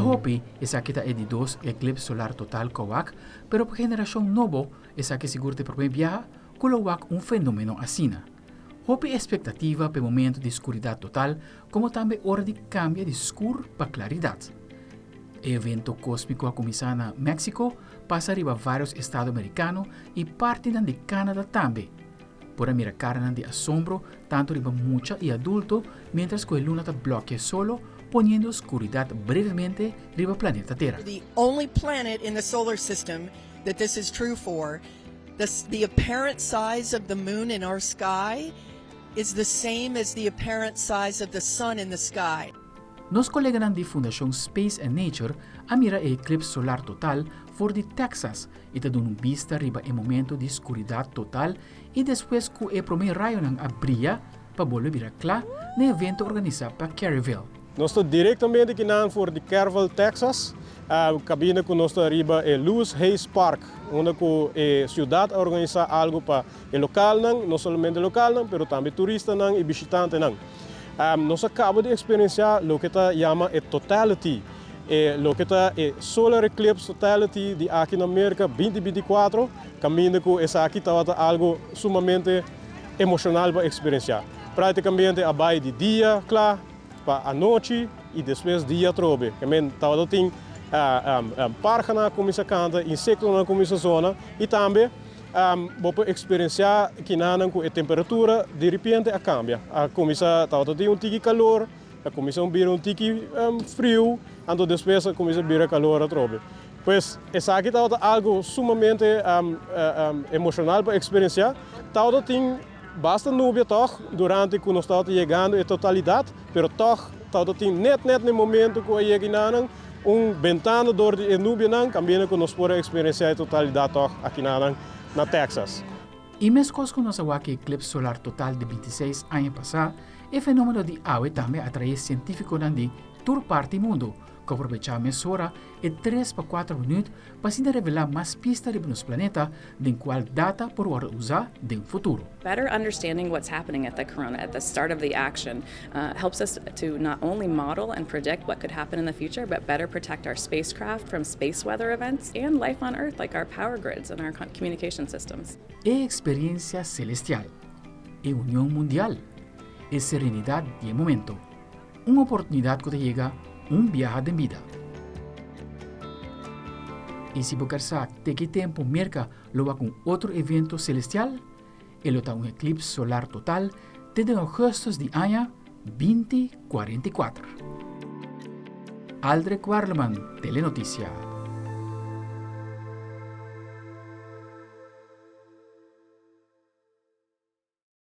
hopi esa kita é de 2 eclipse solar total kawak, pero por generación novo esa que seguro te propõe viajar, colowak fenômeno assim. Hopi expectativa para momento de escuridão total, como também hora de cambio de escuro para claridade. O evento cósmico a começar na México passa arriba vários estados americanos e parte de Canadá também. Por mirar cara de assombro, tanto riba mucha e adulto, mientras que a luna te bloquea solo, poniendo oscuridad brevemente riba planeta Terra. The only planet in the solar system that this is true for, the apparent size of the moon in our sky is the same as the apparent size of the sun in the sky. Nos colegas da Fundação Space and Nature a mira o eclipse solar total for de Texas e te dando vista riba em momento de escuridão total e depois que o primeiro raio não abria para volver virar claro no evento organizado para Caryville. Nós estamos diretamente aqui for de Caryville, Texas. A cabine que nós estamos arriba é Lewis Hayes Park, onde a cidade organiza algo para o local, não somente o local, mas também turistas e visitantes. Nós acabamos de experienciar o que se chama Totality, o que é Solar Eclipse Totality de aqui na América 2024, caminho que essa aqui está algo sumamente emocional para experienciar. Praticamente a baia de dia, claro, para a noite e depois dia trobe. Também tem parcana como se canta, insectos na como se zona e também vou experienciar que a temperatura de repente cambia. Começa a ter tique calor, começa a vir tique frio, então depois começa a vir calor a trobe. Pois essa aqui está algo sumamente emocional para experienciar. Tem bastante nuvem durante que nós estamos chegando a totalidade, mas tem net no momento que chegamos ventana de nuvem, também que nós podemos experienciar a totalidade aqui na Texas. E mesmo que nós o eclipse solar total de 26 anos passado, o fenômeno de água também atrai científicos de toda parte do mundo, que aproveitam a mesura e 3 para 4 minutos para se revelar mais pistas de nos planeta, de qual data por usar no futuro. Better understanding what's happening at the corona at the start of the action helps us to not only model and predict what could happen in the future, but better protect our spacecraft from space weather events and life on Earth, like our power grids and our communication systems. É experiência celestial, é união mundial, é serenidade de momento, uma oportunidade que te chega viaje de vida. E se você quer que tempo merca lo com outro evento celestial, ele está eclipse solar total desde agosto de ano 2044. Aldrich Warleman, Telenotícia.